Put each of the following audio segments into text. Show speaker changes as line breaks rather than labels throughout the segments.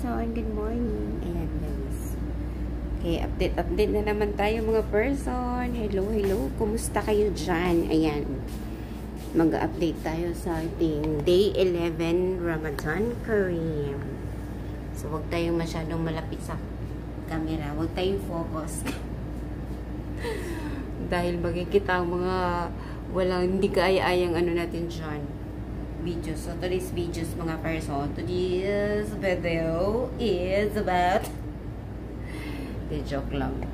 person. Good morning. Ayan guys. Okay, update na naman tayo mga person. Hello. Kumusta kayo dyan? Ayan. Mag-update tayo sa ating Day 11 Ramadan Kareem. So, huwag tayong masyadong malapit sa camera. Huwag tayong focus. Dahil magkikita ang mga hindi kaaya-ayang natin dyan. Videos. So, today's videos mga person. Today's video is about joke lang.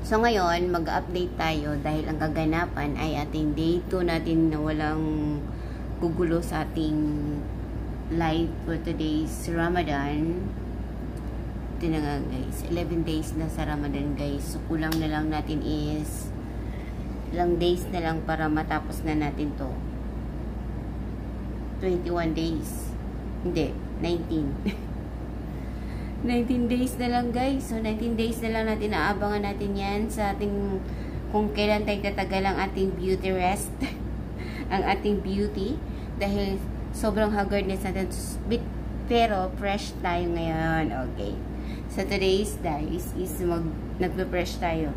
So, ngayon, mag-update tayo dahil ang kaganapan ay ating day 2 natin na walang gugulo sa ating live for today's Ramadan. Ito na nga guys. 11 days na sa Ramadan guys. So, kulang na lang natin is ilang days na lang para matapos na natin to. 21 days. Hindi. 19. 19 days na lang guys. So 19 days na lang natin aabangan natin yan sa ating kung kailan tayo tatagal ang ating beauty rest. Ang ating beauty. Dahil sobrang haggardness natin. Pero fresh tayo ngayon. Okay. So today's guys is nagpe-fresh tayo.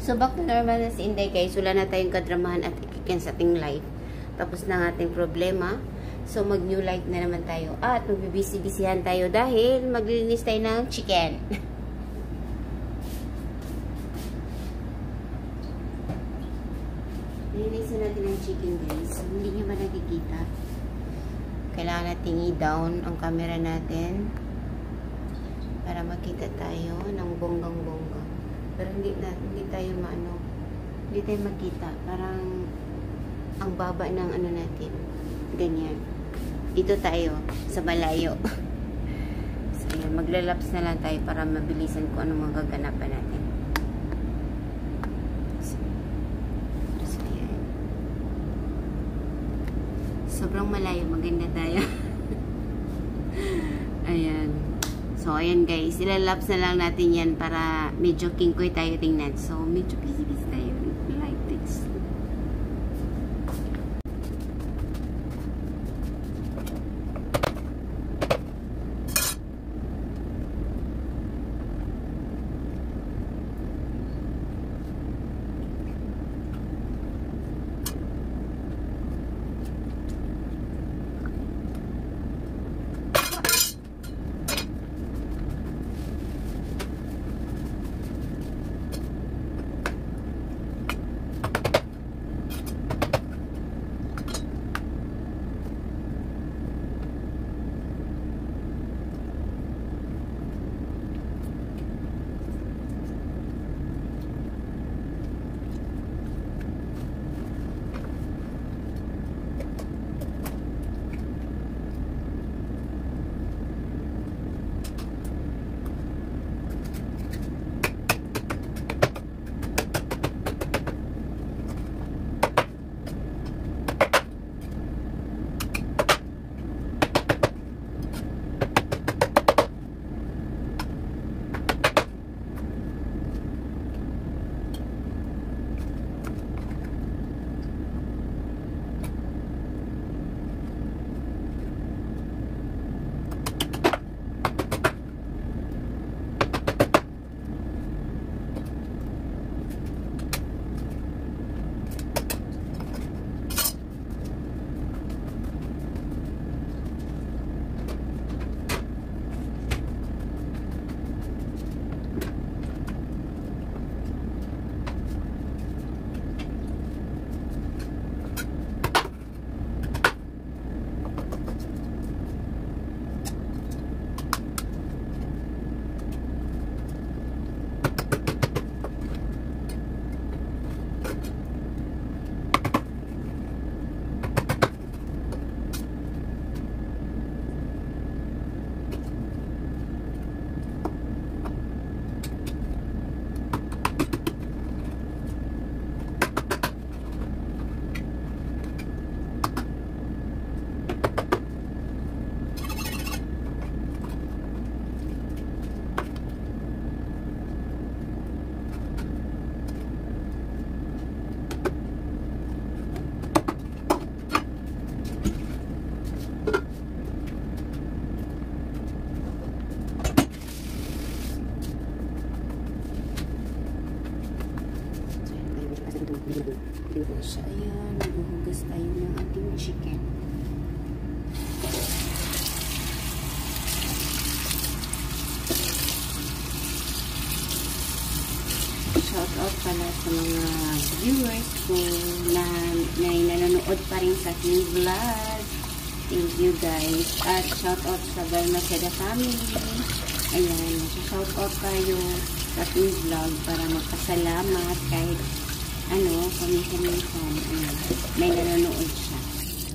So back to normal na si Inday guys. Wala na tayong kadramahan at ikikin sa ating life. Tapos na ang ating problema. So, mag-new life na naman tayo. At magbibisi-bisihan tayo dahil maglilinis tayo ng chicken. Lilinisin natin ang chicken, guys. So, hindi nyo ba nakikita? Kailangan natin i-down ang camera natin para makita tayo ng bonggang-bonggang. Pero hindi tayo hindi tayo makita. Parang ang baba ng natin. Ganyan. Dito tayo, sa malayo. So, yun, maglalaps na lang tayo para mabilisan kung anong magaganapan natin. So, yan. Sobrang malayo, maganda tayo. Ayan. So, ayan guys, ilalaps na lang natin yan para medyo kingkoy tayo tingnan. So, medyo busy-busy tayo. Like this. pala sa mga viewers ko na nanonood pa rin sa aking vlog. Thank you guys. At shout out sa Balmaceda family. Ayan, shout out tayo sa aking vlog para magpasalamat kahit paminsan-minsan may nanonood siya.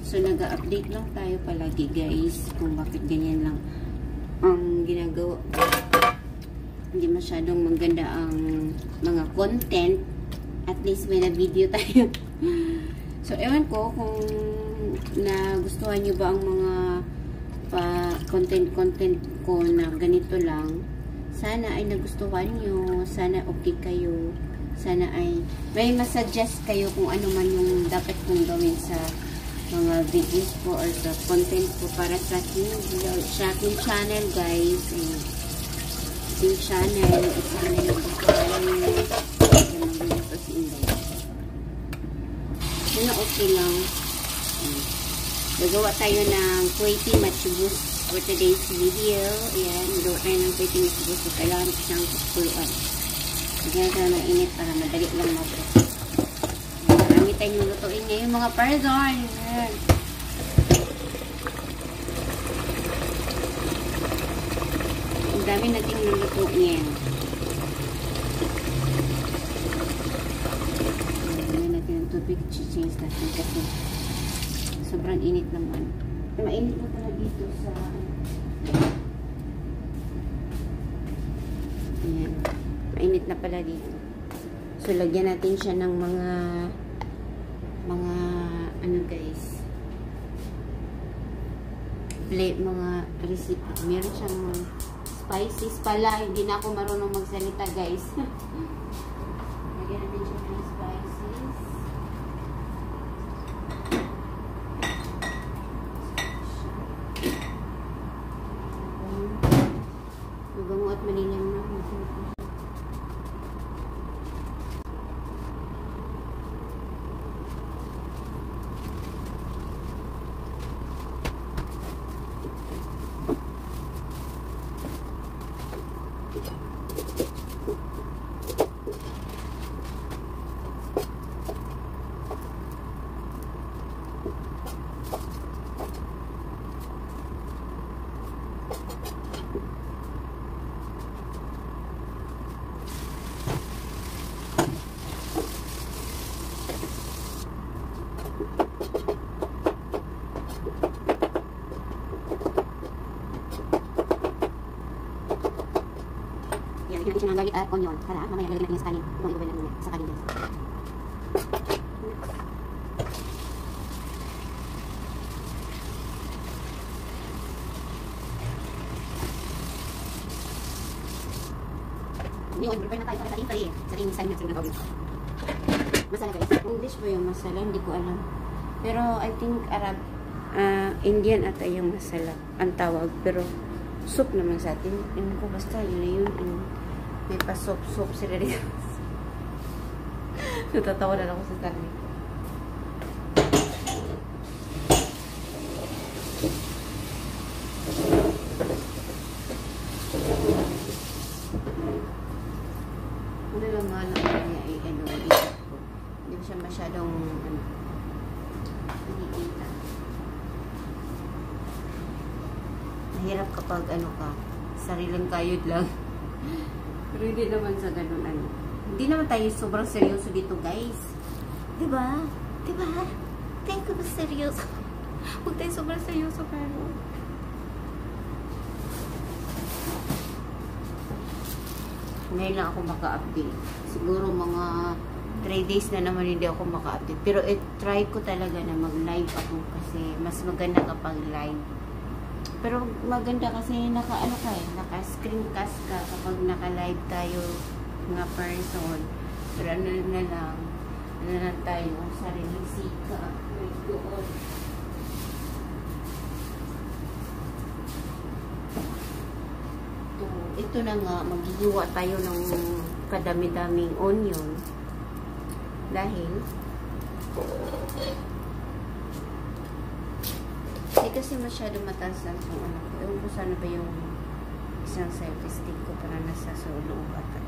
So, nag-update lang tayo palagi guys kung bakit ganyan lang ang ginagawa. Hindi masyadong maganda ang mga content. At least may na-video tayo. So, ewan ko kung nagustuhan nyo ba ang mga content ko na ganito lang. Sana ay nagustuhan nyo. Sana okay kayo. Sana ay may masuggest kayo kung ano man yung dapat kong gawin sa mga videos ko or sa content ko para sa aking channel guys. Aking channel. Isa na yung pagkakalala si Inday. Yun na okay lang. Gagawa tayo ng Kuwaiti Matchubus for today's video. Ayan, gawa tayo ng Kuwaiti Matchubus. So, kailangan ko siyang kukuluan. Lagyan tayo ng init para madali lang maprocess. Marami tayong lulutuin ngayon mga person. Ayan. Ang dami nating lulutuin. Lagyan natin ng tubig. Change natin kasi sobrang init naman. Mainit na pala dito sa ayan. Mainit na pala dito. So, lagyan natin siya ng mga guys, mga recipe. Meron siyang spices pala. Hindi na ako marunong magsalita guys. Lagyan natin siya ng spices. Mabango at malilam na. Lagyan natin siya ng garlic at onion. Para mamaya lagyan natin yung sa kanin. Kung i-oven natin sa kanin guys. Ngayon, prepare na tayo para sa ating curry. Sa ating salmon na gawin. Masala guys. English ba yung masala? Hindi ko alam. Pero I think Arab, Indian ata yung masala ang tawag. Pero soup naman sa atin. Ano ko basta yun na yun. May pa-soup sila dito. Natatawa na ako sa sarili ko. Ano lang nga lang niya i-isip ko. Hindi ko siya masyadong nakikita. Mahirap kapag sariling kayod lang. Pero hindi naman sa ganun Hindi naman tayo sobrang seryoso dito guys. Diba? Diba? Tayo ka ba seryoso? Huwag tayo sobrang seryoso pero ngayon lang ako maka-update. Siguro mga 3 days na naman hindi ako maka-update. Pero try ko talaga na mag-live ako kasi mas maganda kapag live. Pero maganda kasi naka-screencast ka kapag naka-live tayo mga person. Pero ano lang tayo, sariling sika. Ito na nga, maghihiwa tayo ng kadami-daming onion. Dahil hindi kasi masyado mataas lang itong anak ko. Ewan ko sana ba yung isang selfie stick ko para nasa sulong bata.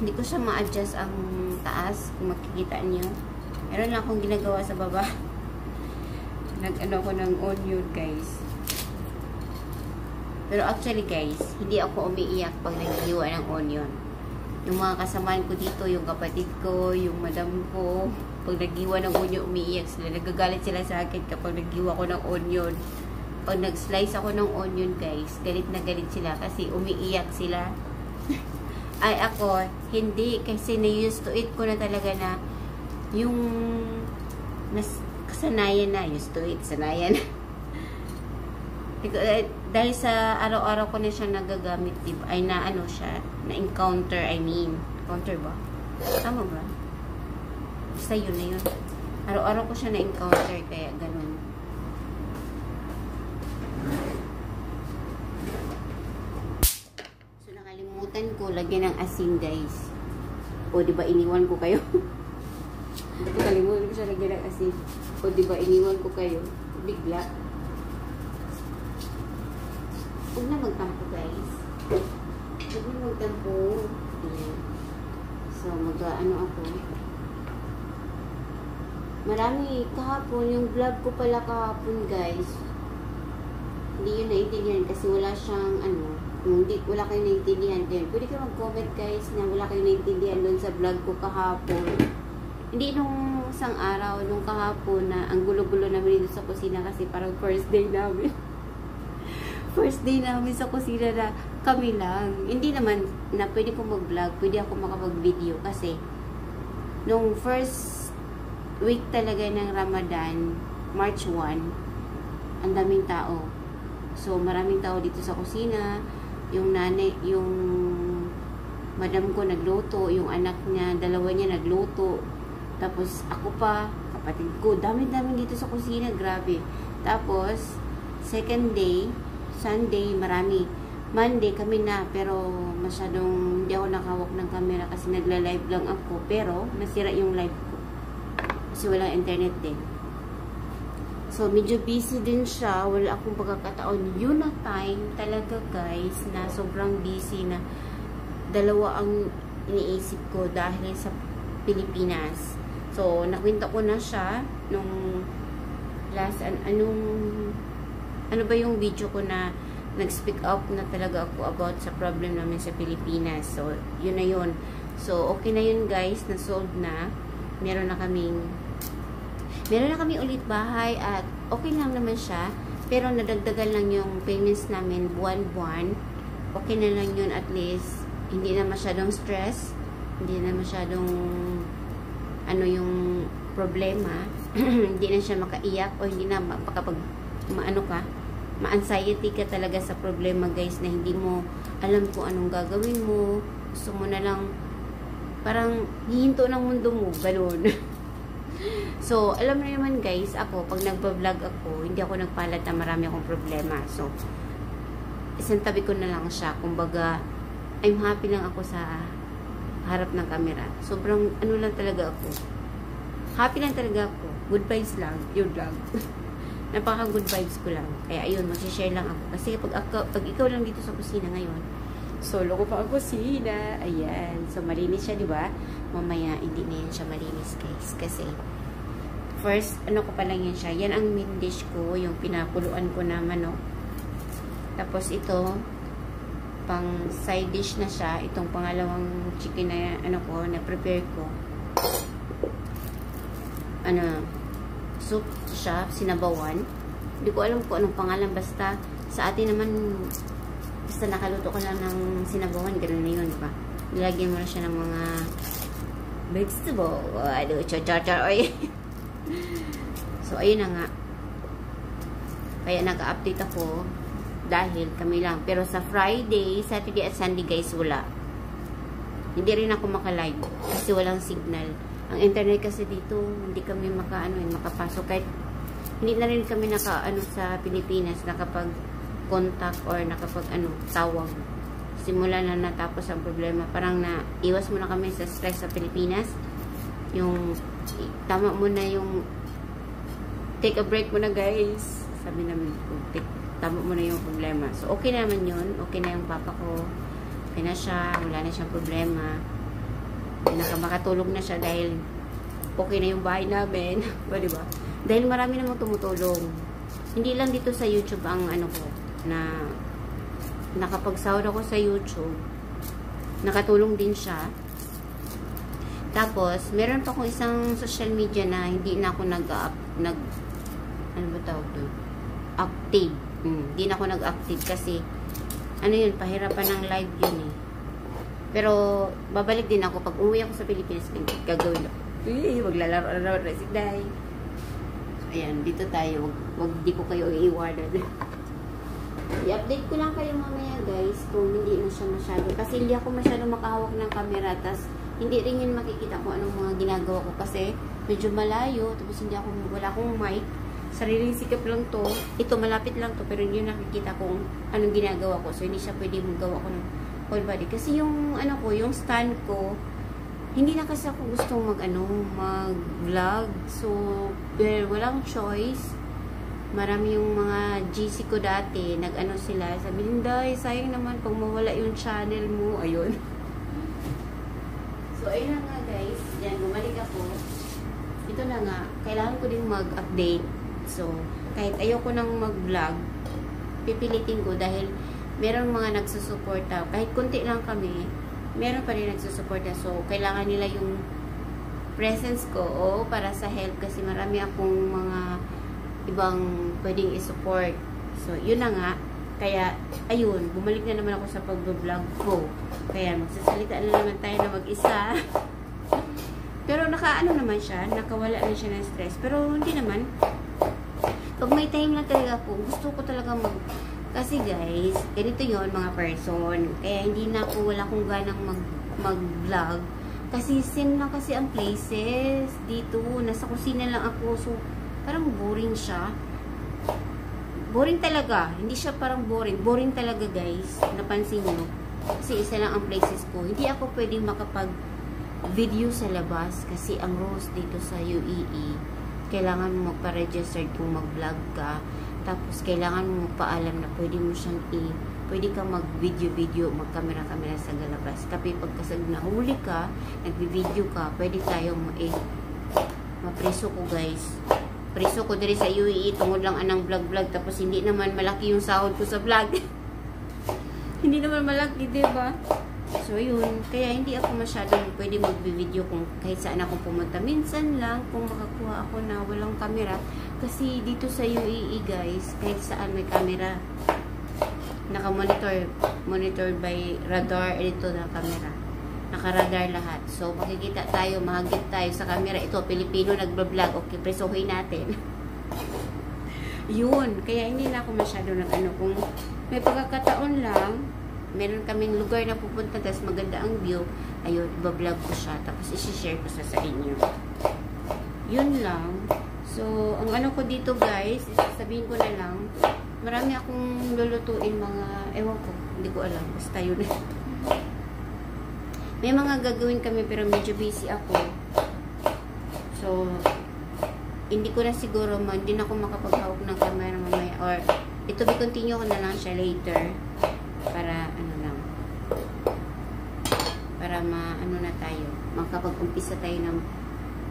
Hindi ko siya ma-adjust ang taas, kung makikita niyo. Meron lang akong ginagawa sa baba. Nag-ano ko ng onion, guys. Pero actually, guys, hindi ako umiiyak pag naghiwa ng onion. Yung mga kasamaan ko dito, yung kapatid ko, yung madam ko, pag naghiwa ng onion, umiiyak sila. Nagagalit sila sa akin kapag naghiwa ko ng onion. Pag nag-slice ako ng onion, guys, galit na galit sila kasi umiiyak sila. Ay, ako, hindi. Kasi na-used to it ko na talaga na yung kasanayan na. Used to it, sanayan. Dahil sa araw-araw ko na siya nagagamit, diba? Ay, na ano siya, na-encounter, I mean. Encounter ba? Tama ba? Basta yun na yun. Araw-araw ko siya na-encounter, kaya ganun. So, nakalimutan ko, lagyan ng asin, guys. O, diba, iniwan ko kayo? Nakalimutan ko siya lagyan ng asin. O, diba, iniwan ko kayo? Bigla. Huwag na magtampo, guys. Huwag na magtampo. Ayan. So, mag-ano ako. Marami kahapon. Yung vlog ko pala kahapon, guys. Hindi yun naintindihan kasi wala siyang, ano, hindi, wala kayong naintindihan din. Pwede kayo mag-comment, guys, na wala kayong naintindihan doon sa vlog ko kahapon. Hindi nung isang araw, nung kahapon na ang gulo-gulo namin dito sa kusina kasi parang first day namin. First day namin sa kusina na kami lang. Hindi naman na pwede ko mag-vlog, pwede ako makapag-video kasi nung first week talaga ng Ramadan, March 1, ang daming tao. So, maraming tao dito sa kusina. Yung nanay, yung madam ko nagluto, yung anak niya, dalawa niya nagluto. Tapos, ako pa, kapatid ko, dami-dami dito sa kusina, grabe. Tapos, second day, Sunday, marami. Monday, kami na. Pero, masyadong hindi ako nakahawak ng camera kasi nagla-live lang ako. Pero, nasira yung live ko. Kasi walang internet din. So, medyo busy din siya. Wala akong pagkakataon. Yun na time talaga, guys, na sobrang busy na dalawa ang iniisip ko dahil sa Pilipinas. So, nakwento ko na siya nung last, ano ba yung video ko na nag-speak up na talaga ako about sa problem namin sa Pilipinas. So, yun na yun. So, okay na yun, guys. Na-solve na. Meron na kami ulit bahay at okay lang naman siya. Pero nadagdagan lang yung payments namin buwan-buwan. Okay na lang yun at least. Hindi na masyadong stress. Hindi na masyadong ano yung problema. Hindi na siya makaiyak o hindi na ma-anxiety ka talaga sa problema, guys, na hindi mo alam kung anong gagawin mo. Gusto mo na lang parang hihinto ng mundo mo, balon. So, alam mo naman, guys, ako, pag nagpa-vlog ako, hindi ako nagpalat na marami akong problema. So, isang tabi ko na lang siya. Kumbaga, I'm happy lang ako sa harap ng camera. Sobrang, ano lang talaga ako. Happy lang talaga ako. Good vibes lang. Yun lang. Napaka good vibes ko lang. Kaya, ayun, mag-share lang ako. Kasi pag ikaw lang dito sa kusina ngayon, solo ko pa ang kusina. Ayan. So, malinis siya, di ba? Mamaya, hindi na yan siya malinis, guys. Kasi, first, ano ko pa lang yan siya. Yan ang main dish ko. Yung pinakuluan ko na manok. Tapos, ito, pang side dish na siya. Itong pangalawang chicken na, ano ko, na-prepare ko. Soup siya, sinabawan. Hindi ko alam kung anong pangalan. Basta, sa atin naman, basta nakaluto ko lang ng sinabawan, gano'n na yun, diba? Nilagyan mo na siya ng mga vegetable. Char-char-char. So, ayun na nga. Kaya nag-update ako dahil kami lang. Pero sa Friday, Saturday at Sunday, guys, wala. Hindi rin ako maka-live kasi walang signal. Ang internet kasi dito, hindi kami makapasok. Kahit hindi na rin kami sa Pilipinas, nakapag-contact or tawag. Simula na natapos ang problema. Parang iwas muna kami sa stress sa Pilipinas. Yung, tama mo na yung, take a break muna, guys. Sabi namin, tama mo na yung problema. So, okay naman yun. Okay na yung papa ko. Okay na siya. Wala na siyang problema. Makatulog na siya dahil okay na yung bahay namin. Diba? Dahil marami namang tumutulong. Hindi lang dito sa YouTube ang ano ko, na nakapagsahod ako sa YouTube. Nakatulong din siya. Tapos, meron pa akong isang social media na hindi na ako ano ba tawag doon? Active. Hindi na ako nag-active kasi, ano yun, pahirapan ng live yun eh. Pero, babalik din ako. Pag umuwi ako sa Pilipinas, gagawin ako. Maglalaro na si Day. So, ayan, dito tayo. Di ko kayo i-iwanan. I-update ko lang kayo mamaya guys kung hindi na siya masyado. Kasi hindi ako masyado makahawak ng camera. Tas hindi rin yun makikita ko anong mga ginagawa ko. Kasi medyo malayo. Tapos wala akong mic. Sariling sikap lang to. Ito malapit lang to. Pero hindi nakikita kung anong ginagawa ko. So hindi siya pwede magawa ko ng whole body. Kasi yung ano ko, yung stand ko, hindi na kasi ako gustong mag-vlog. So walang choice. Marami yung mga GC ko dati, nag-ano sila, sabi, Linday, sayang naman pag mawala yung channel mo. Ayun. So, ayun na nga guys. Yan, bumalik ako. Ito na nga, kailangan ko din mag-update. So, kahit ayoko nang mag-vlog, pipilitin ko dahil meron mga nagsusuporta. Kahit konti lang kami, meron pa rin nagsusuporta. So, kailangan nila yung presence ko para sa help kasi marami akong mga ibang pwedeng i-support. So, yun na nga. Kaya, ayun, bumalik na naman ako sa pag-vlog ko. Kaya, magsasalita na naman tayo na mag-isa. Pero, nakaano naman siya. Nakawala na siya ng stress. Pero, hindi naman. Pag may time lang talaga ako, gusto ko talaga kasi guys, ganito yon mga person. Kaya, hindi na ako, wala akong ganang mag-vlog. Kasi, same lang kasi ang places. Dito, nasa kusina lang ako. So, parang boring siya. Boring talaga. Hindi siya parang boring. Boring talaga guys. Napansin nyo. Kasi isa lang ang places ko. Hindi ako pwedeng makapag-video sa labas. Kasi ang rules dito sa UAE, kailangan mo magpa-registered kung mag-vlog ka. Tapos kailangan mo magpaalam na pwede mo siyang pwede kang mag-video, mag-camera-camera sa labas. Kapag pagkasag nahuli ka, nag-video ka, pwede tayong mapreso ko guys. Preso ko diri sa UAE tungod lang anang vlog tapos hindi naman malaki yung sahod ko sa vlog. Hindi naman malaki, diba? So yun, kaya hindi ako masyadong pwede mag-video kung kahit saan ako pumunta. Minsan lang kung makakuha ako na walang camera kasi dito sa UAE guys, kahit saan may camera. Naka-monitor by radar dito na camera. Naka-radar lahat. So, makikita tayo, mahagit tayo sa camera. Ito, Pilipino nagbablog. Okay, presohin natin. Yun. Kaya hindi na ako masyado kung may pagkakataon lang, meron kaming lugar na pupunta, tapos maganda ang view, ayun, bablog ko siya. Tapos, isi-share ko sa inyo. Yun lang. So, ang ano ko dito guys, sabihin ko na lang, marami akong lulutuin ewan ko, hindi ko alam. Basta yun. May mga gagawin kami pero medyo busy ako. So, hindi ko na siguro, hindi na ako makapaghawak ng camera mamaya. Or, ito continue ko na lang siya later. Para, para na tayo. Makapag-umpisa tayo ng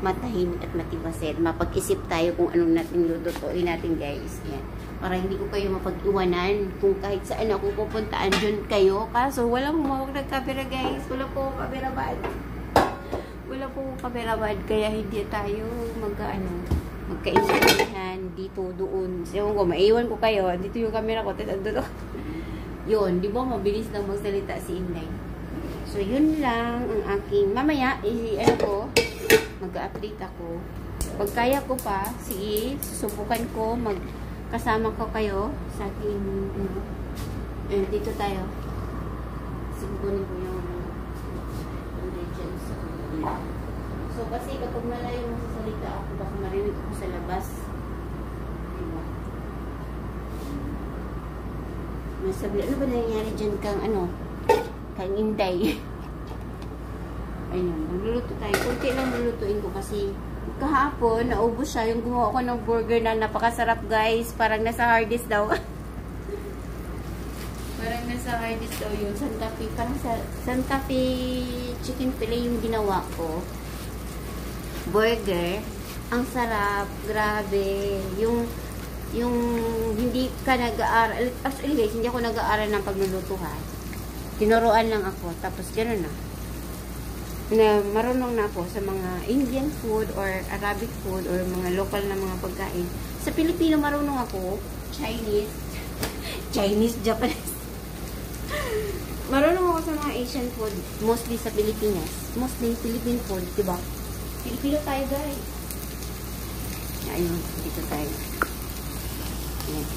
matahimik at matibasit. Mapag-isip tayo kung anong natin lutuin natin guys. Yan. Para hindi ko kayo mapag-iwanan kung kahit saan ako pupuntaan dyan kayo. Kaso walang humawag ng camera guys. Wala po camera bad. Wala po camera bad. Kaya hindi tayo magkaintindihan dito, doon. Ewan ko, maiwan ko kayo. Dito yung camera ko. Yun, di ba mabilis lang magsalita si Inday. So yun lang ang aking mamaya, mag-update ako. Pag kaya ko pa, susubukan ko kasama ko kayo sa aking, dito tayo. Sibunin ko yung ingredients. So, kasi kapag malayo masasalita ako, baka marinig ako sa labas. Diba? Masabi, ano ba nangyari dyan kang, kang Inday? Ayun, magluluto tayo. Kunti lang lulutuin ko kasi kahapon, naubos siya. Yung gumawa ko ng burger na napakasarap guys. Parang nasa hardest daw. Parang nasa Hardee's daw yun. Santa Fe. Parang sa Santa Fe chicken fillet yung ginawa ko. Burger. Ang sarap. Grabe. Yung hindi ka nag-aaral. Actually guys, hindi ako nag-aaral ng paglulutuhan. Tinuruan lang ako. Tapos gano'n na. Marunong na ako sa mga Indian food or Arabic food or mga local na mga pagkain. Sa Pilipino, marunong ako. Chinese, Japanese. Marunong ako sa mga Asian food. Mostly sa Pilipinas. Mostly Philippine food, diba? Pilipino tayo, guys. Ayun, dito tayo. Ayan.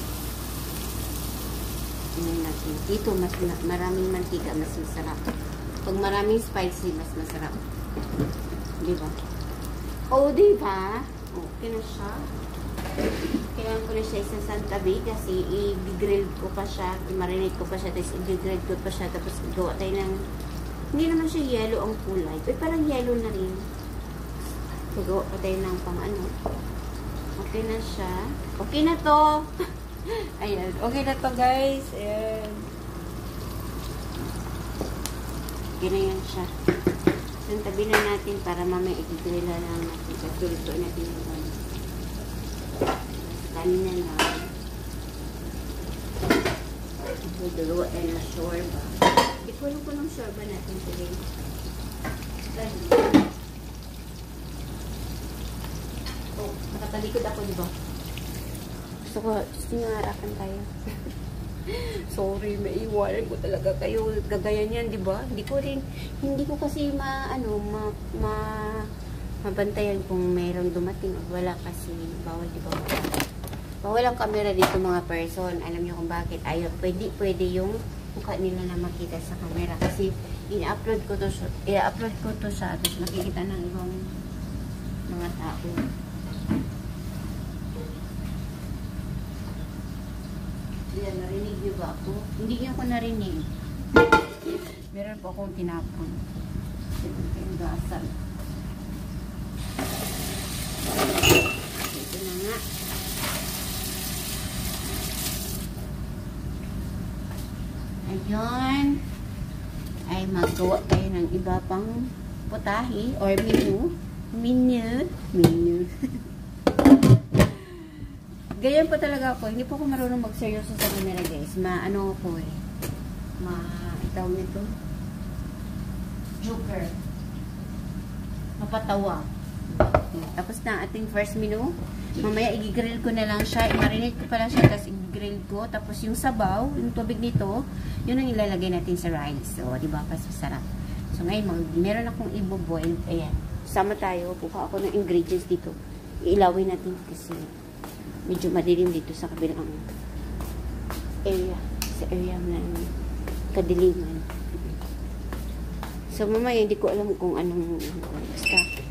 Ayan natin. Dito, maraming mantika, mas masarap. Pag maraming spicy, mas masarap. Diba? Oh, diba? Okay na siya. Kailangan ko na siya isang Santa Fe kasi i-grill ko pa siya, i-marinate ko pa siya, tapos i-grill ko pa siya, tapos gawa tayo ng, hindi naman siya yellow ang kulay. Pero parang yellow na rin. Gawa pa tayo ng pang ano. Okay na siya. Okay na to. Ayan. Okay na to, guys. Ayan. Okay na yan siya. So, tabi na natin para mamaya i-grill na lang natin. Pagduluto natin yung ano. Kanin na lang. Dalawa tayo na shorba. Ikulo ko ng shorba natin today. Oh, nakatalikod ako, diba? Gusto nyo harapan tayo. Sorry, maiwanan ko talaga kayo. Gagaya niyan, diba? Hindi ko kasi mabantayan kung mayroong dumating o wala kasi bawal, diba? Bawal ang camera dito mga person. Alam niyo kung bakit. Ayaw, pwede yung mukha nila na makita sa camera. Kasi i-upload ko to sa tapos makikita ng ibang mga tao. Yan, narinig niyo ba ako? Hindi niyo ako narinig. Meron po akong tinapon. Ito yung gasal. Ito na nga. Ayun. Ay magawa tayo ng iba pang putahe or menu. Ganyan pa talaga ako. Hindi po ako marunong magseryoso sa camera, guys. Ano ako eh. Itawag nito. Joker. Mapatawa. Tapos na ating first menu. Mamaya i-grill ko na lang siya. I-marinate ko pala siya. Tapos i-grill ko. Tapos yung sabaw, yung tubig nito, yun ang ilalagay natin sa rice. So, diba? Mas masarap. So, ngayon, meron akong i-boil. Ayan. Sama tayo. Kuha ako ng ingredients dito. Iilawin natin kasi medyo madilim dito sa kabilang area. Sa area ng kadiliman. So, mamaya, hindi ko alam kung anong basta.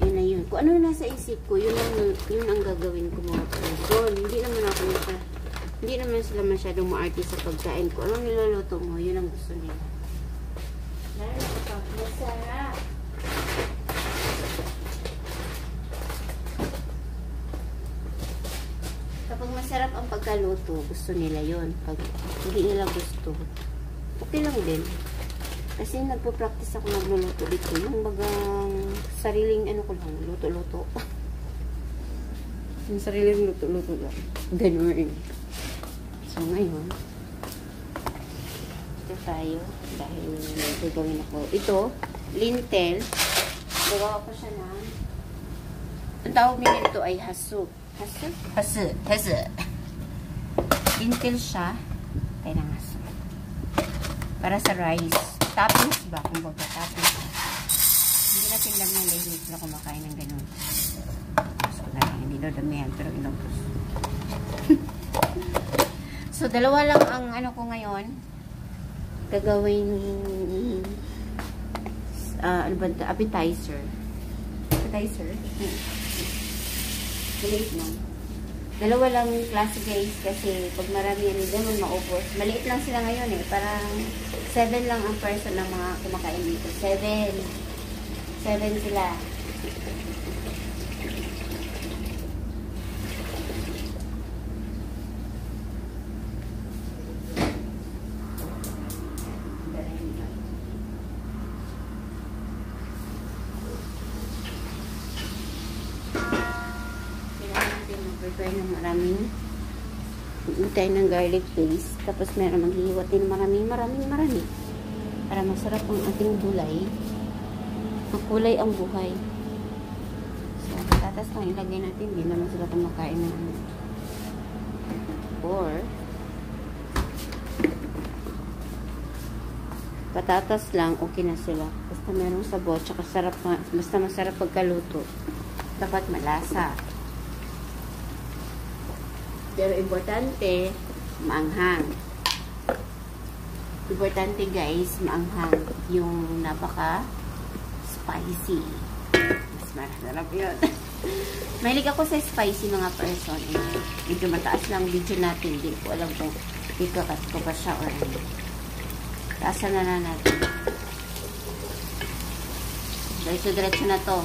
Yun na yun. Kung ano nasa isip ko, yun ang gagawin ko mga person. Hindi naman sila masyadong maarte sa pagkain ko. Anong niluluto mo? Yun ang gusto nila. Lalo kapag masarap. Kapag masarap ang pagkaluto, gusto nila yun. Pag hindi nila gusto, okay lang din. Kasi nagpo-practice ako nagluluto dito. Yung bagang sariling ko lang, luto-luto. Yung sariling luto-luto lang. Ganun. So, ngayon, ito tayo. Dahil gagawin ako. Ito, lintel. Gagawa ko siya ng, ang tawag nila ito ay hasu. Hasu. Lintel siya. Tayo ng hasu. Para sa rice. Toppings ba? Kung baga toppings. Hindi natin lang yan dahil hindi sila kumakain ng ganun. So, hindi daw damihan, pero inubos. So, dalawa lang ang ko ngayon. Gagawin ano ba ito? Appetizer. Maliit lang. Dalawa lang klase guys kasi pag marami yan, ganun maubos. Maliit lang sila ngayon eh. Parang 7 lang ang person ng mga kumakain dito. 7 sila. mag-prepare ng maraming tayo ng garlic paste. Tapos meron maghihiwat din maraming para masarap ang ating gulay. Makulay ang buhay. So, patatas lang ilagay natin. Hindi naman sila kumakain ng ano. Or patatas lang, okay na sila. Basta merong sabot, tsaka sarap, basta masarap pagkaluto. Dapat malasa. Pero importante, maanghang. Importante guys, maanghang. Yung napaka-spicy. Mas masarap yun. Mahilig ako sa spicy mga person. Medyo mataas lang video natin. Hindi ko alam kung ikakat ko pa siya or ano. Taasan na natin. Diretso na to.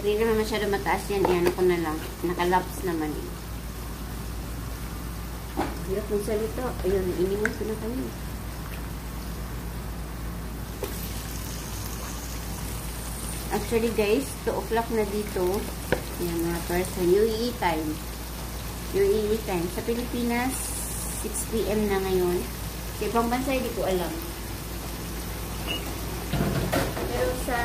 Hindi naman masyado mataas yan. Iyan ako na lang. Nakalaps naman eh. Hirap ng salito. Ayun, inimos ko na kami. Actually guys, 2 o'clock na dito. Yan mga person. UAE time. UAE time. Sa Pilipinas, 6 PM na ngayon. Sa ibang bansa, hindi ko alam. Pero sa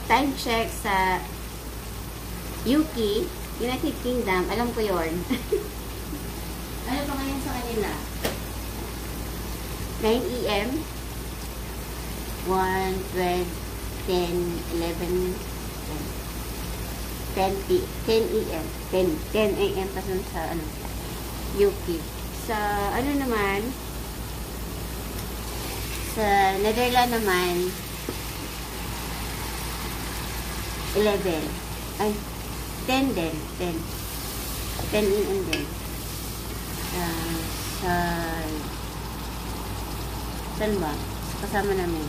time check sa UK, United Kingdom, alam ko yun. Ano pa ngayon sa kanila? 9 AM, 1, 12, 10, 11, 10 AM, 10 AM pa sa ano, UK. Sa ano naman, sa Netherlands naman, 11. Ay, 10 din. 10 AM din. Saan ba? Kasama namin.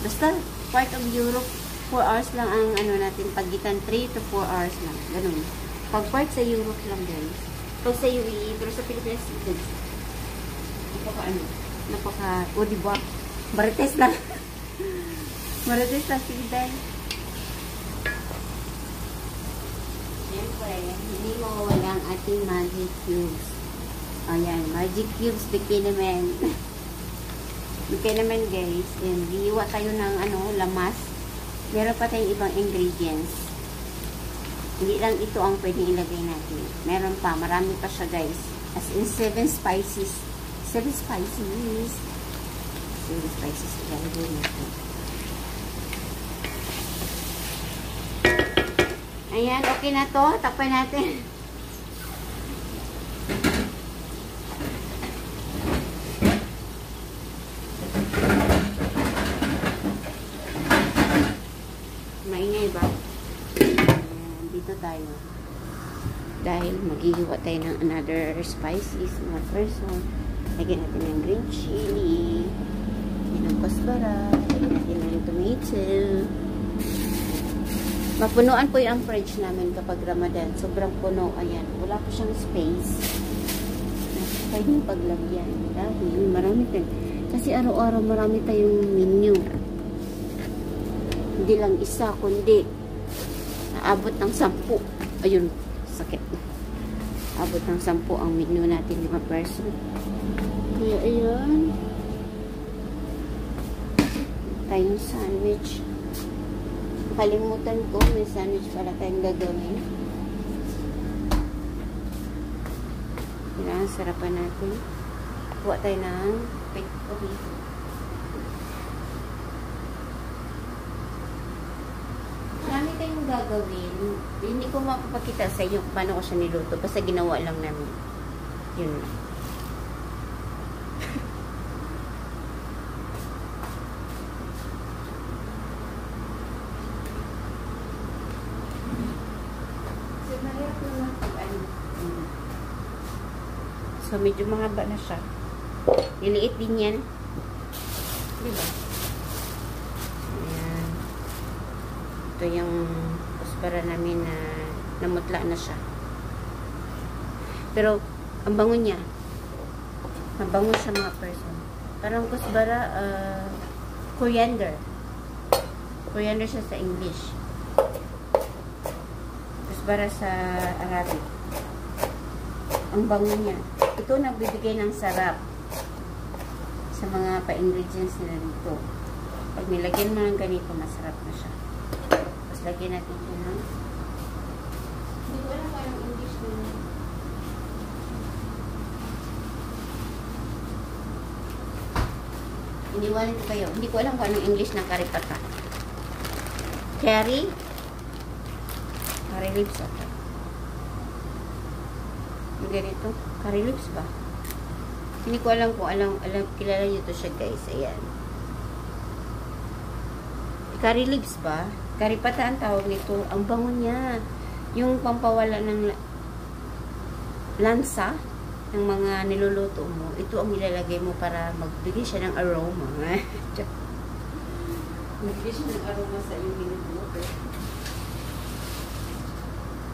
Basta, part of Europe, 4 hours lang ang ano natin, pagitan 3 to 4 hours lang. Ganun. Pag part sa Europe lang guys. Pag sa UAE, pero sa Pilipinas, o diba? Marites lang. Marites lang, sige dahil. Siyempre, hindi mawawala ang ating magic cubes. Ayan, magic cubes, bikini naman. Bikini naman guys. Ayan, hiwa tayo ng ano, lamas. Meron pa tayong ibang ingredients. Hindi lang ito ang pwedeng ilagay natin. Meron pa, marami pa siya guys. As in 7 spices. 7 spices. 7 spices ilalagay natin. Ayan, okay na to. Takpan natin. Maingay ba? Ayan, dito tayo. Dahil maghihiwa tayo ng another spices, mga person. Lagyan natin ng green chili. Lagyan ng kusbara. Lagyan natin ng tomato. Mapunuan po yung fridge namin kapag Ramadan. Sobrang puno. Ayan. Wala po siyang space. Pwedeng paglagyan. Dahil marami tayo. Kasi araw-araw marami tayong menu. Hindi lang isa, kundi naabot ng 10. Ayun. Sakit. Abot ng 10 ang menu natin mga person. Kaya ayan. Tayong sandwich. Kalimutan ko, may sandwich pala tayong gagawin. Kailangan sarapan natin. Kuha tayo ng fake coffee. Marami tayong gagawin. Hindi ko mapapakita sa inyo kung paano ko siya niluto. Basta ginawa lang namin. Yun lang. So, medyo mahaba na siya. Niliit din yan. Diba? Ayan. Ito yung kuspara namin na namutla na siya. Pero, ang bango niya. Mabango siya mga person. Parang kuspara, coriander. Coriander siya sa English. Kusbara sa Arabic. Ang bango niya. Ito nagbibigay ng sarap sa mga pa-ingredients nila dito. Pag nilagyan mo ng ganito, masarap na siya. Tapos lagyan natin ito ng hindi ko alam kung anong English nila. Iniwanan ko kayo. Hindi ko alam kung anong English ng curry pata. Curry leaves ata. Yung ganito. Curry leaves ba? Hindi ko alam kung kilala nyo to siya guys. Ayan. Curry leaves ba? Curry pata ang tawag nito. Ang bango niya. Yung pampawala ng lansa ng mga niluluto mo. Ito ang nilalagay mo para magbigay siya ng aroma. Magbigay siya ng aroma sa iyong niluluto.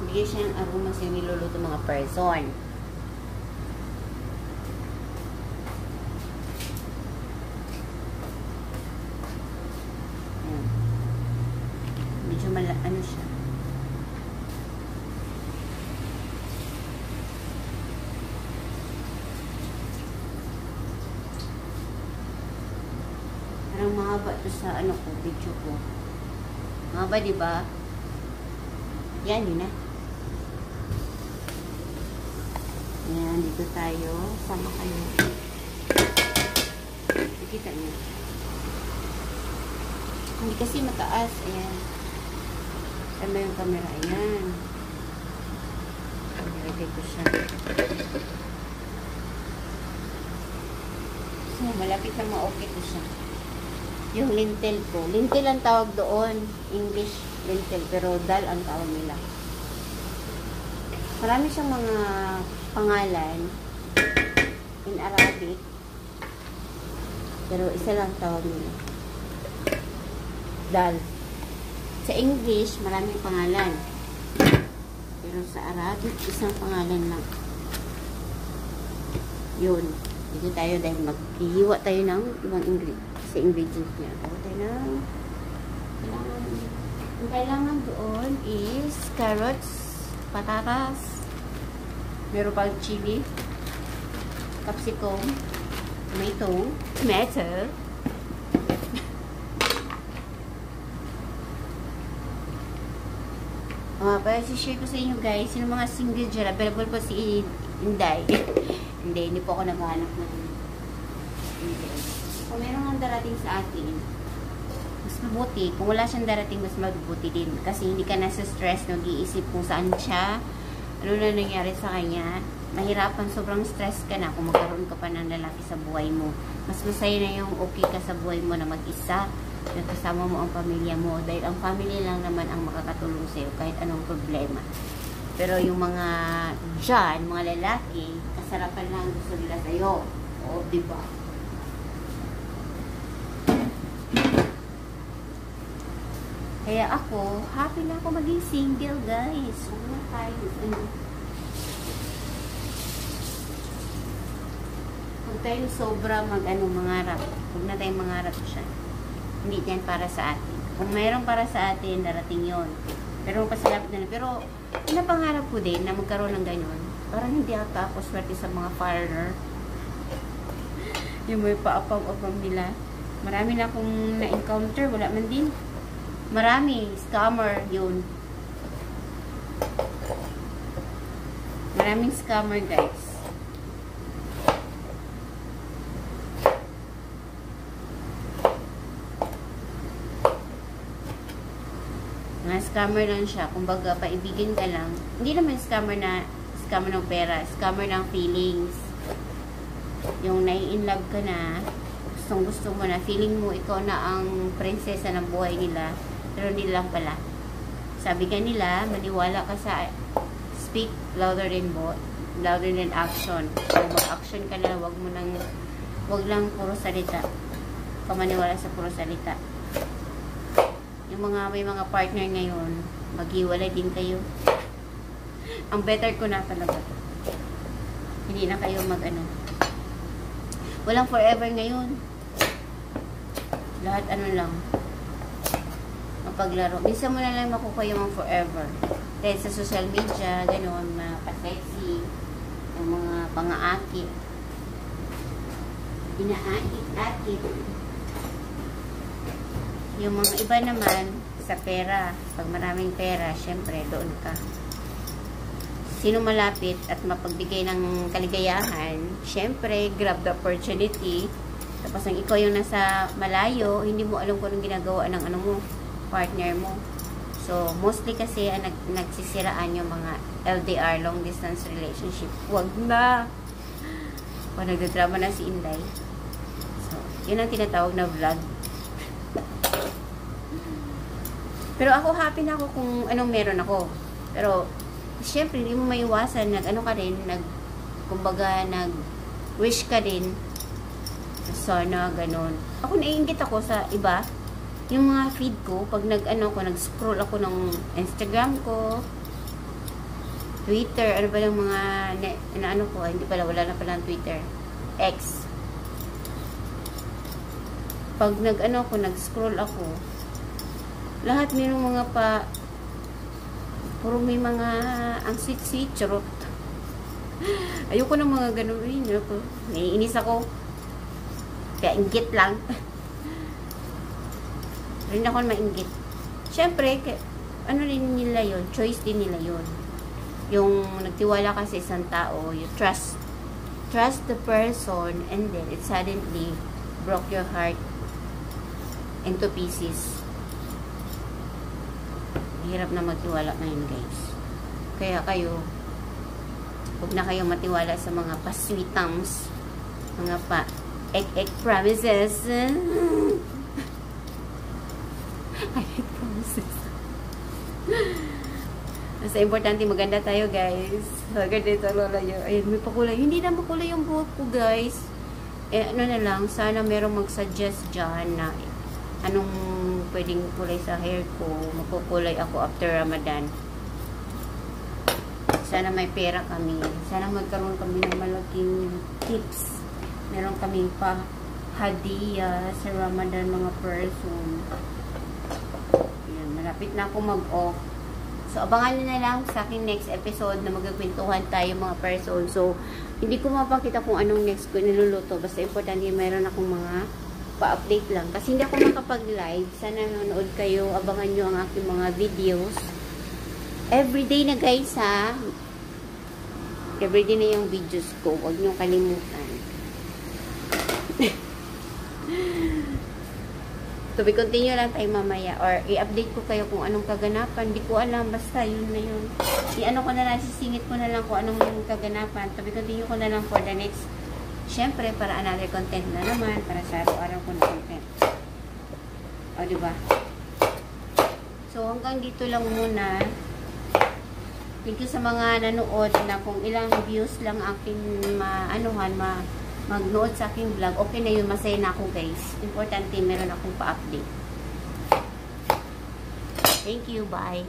Magbigay siya ng aroma sa iyong niluluto mga person. Medyo ano siya. Parang mahaba to sa ano ko, video ko. Mahaba, diba? Yan, yun na. Yan, dito tayo. Sama kayo. Nakita niyo. Hindi kasi mataas. Ayan. Sama yung camera. Ayan. Nilagay ko siya. So, malapit na ma-okay ko siya. Yung lintel ko. Lintel ang tawag doon. English lintel. Pero dal ang tawag nila. Marami siyang mga pangalan in Arabic. Pero isa lang tawag nila. Dal. Sa English, maraming pangalan. Pero sa Arabic, isang pangalan lang. Yun. Dito tayo dahil maghihiwa tayo ng ibang ingredients niya. Tayo ng ang kailangan doon is carrots, patatas, meron pang chili, capsicum, tomato, para si-share ko sa inyo guys, yung mga single dyan, available po si Inday. Hindi po ako naghahanap ng Inday. Kung meron ang darating sa atin, mas mabuti. Kung wala siyang darating, mas mabuti din. Kasi hindi ka nasa stress, nag-iisip kung saan siya, ano na nangyari sa kanya. Mahirapan, sobrang stress ka na kung magkaroon ka pa ng lalaki sa buhay mo. Mas masaya na yung okay ka sa buhay mo na mag-isa, na kasama mo ang pamilya mo. Dahil ang family lang naman ang makakatulong sa'yo kahit anong problema. Pero yung mga dyan, mga lalaki, kasarapan lang gusto nila sa'yo. O, diba? Kaya ako, happy na ako maging single, guys. Huwag na tayo. Huwag tayong sobra mangarap. Huwag na tayong mangarap siya. Hindi yan para sa atin. Kung mayroon para sa atin, darating yon. Pero pasalapit na. Pero, pinapangarap ko din na magkaroon ng ganyan. Parang hindi ako swerte sa mga foreigner. Yung may paapam-apam nila. Marami na akong na-encounter. Wala man din. Marami. Scammer yun. Maraming scammer, guys. Mga scammer lang siya. Kumbaga, paibigin ka lang. Hindi naman scammer ng pera. Scammer ng feelings. Yung nai-inlove ka na, gustong gusto mo na, feeling mo ikaw na ang prinsesa ng buhay nila. Pero hindi lang pala. Sabi ka nila, maniwala ka sa speak louder than action. So, mag-action ka na, wag lang puro salita. Kamaniwala sa puro salita. Yung may mga partner ngayon, maghiwalay din kayo. Ang better ko na talaga. Hindi na kayo walang forever ngayon. Lahat lang. mapaglaro. Minsan mo na lang makukuha yung forever. Dahil sa social media, gano'n, mga pa-sexy, yung mga pang-aakit. Inaakit-akit. Yung mga iba naman, sa pera. Pag maraming pera, syempre, doon ka. Sino malapit at mapagbigay ng kaligayahan, syempre, grab the opportunity. Tapos, ang ikaw yung nasa malayo, hindi mo alam kung anong ginagawa ng ano mo, partner mo. So, mostly kasi, nagsisiraan yung mga LDR, long distance relationship. Huwag na! O, nagdadrama na si Inday. So, yun ang tinatawag na vlog. Pero ako, happy na ako kung anong meron ako. Pero, syempre, hindi mo maiwasan, kumbaga, wish ka din, sana, ganon. Ako, naiingit ako sa iba, yung mga feed ko, pag nag-scroll ako ng Instagram ko, Twitter, ano ba yung mga, hindi pala, wala na pala ng Twitter, X. Pag nag-scroll ako, lahat may mga puro may mga, ang sweet-sweet, charot. Ayoko ng mga ganun rin. Naiinis ako. Kaya inggit lang. Rin ako mainggit. Siyempre, ano rin nila yun? Choice din nila yun. Yung nagtiwala ka sa isang tao, you trust the person, and then it suddenly broke your heart into pieces. Hirap na magtiwala ngayon, guys. Kaya kayo, huwag na kayong matiwala sa mga pa-sweetums, mga pa-ek-ek promises. I hate promises. Basta importante, maganda tayo, guys. Maganda ito, lola yun. Ayun, may pakulay. Hindi na makulay yung buhok ko, guys. Ano na lang, sana merong mag-suggest dyan na anong pwedeng kulay sa hair ko. Magkukulay ako after Ramadan. Sana may pera kami. Sana magkaroon kami ng malaking tips. Meron kaming pa hadiah sa Ramadan, mga person. Yan, malapit na ako mag-off. So, abangan nyo na lang sa aking next episode na magkakwentuhan tayo, mga person. So, hindi ko mapakita kung anong next ko niluluto. Basta importante, mayroon akong mga pa-update lang. Kasi hindi ako makapag-live. Sana nanonood kayo. Abangan nyo ang aking mga videos. Everyday na, guys, ha? Everyday na yung videos ko. Huwag nyo kalimutan. So, we continue lang tayo mamaya. Or, i-update ko kayo kung anong kaganapan. Hindi ko alam. Basta, yun na yun. I-ano ko na lang, sisingit ko na lang kung anong yung kaganapan. So, we continue ko na lang for the next. Siyempre, para another content na naman. Para sa araw-araw ko na content. O, diba? So, hanggang dito lang muna. Thank you sa mga nanood na kung ilang views lang aking magnood sa aking vlog. Okay na yun. Masaya na ako, guys. Importante, meron akong pa-update. Thank you. Bye.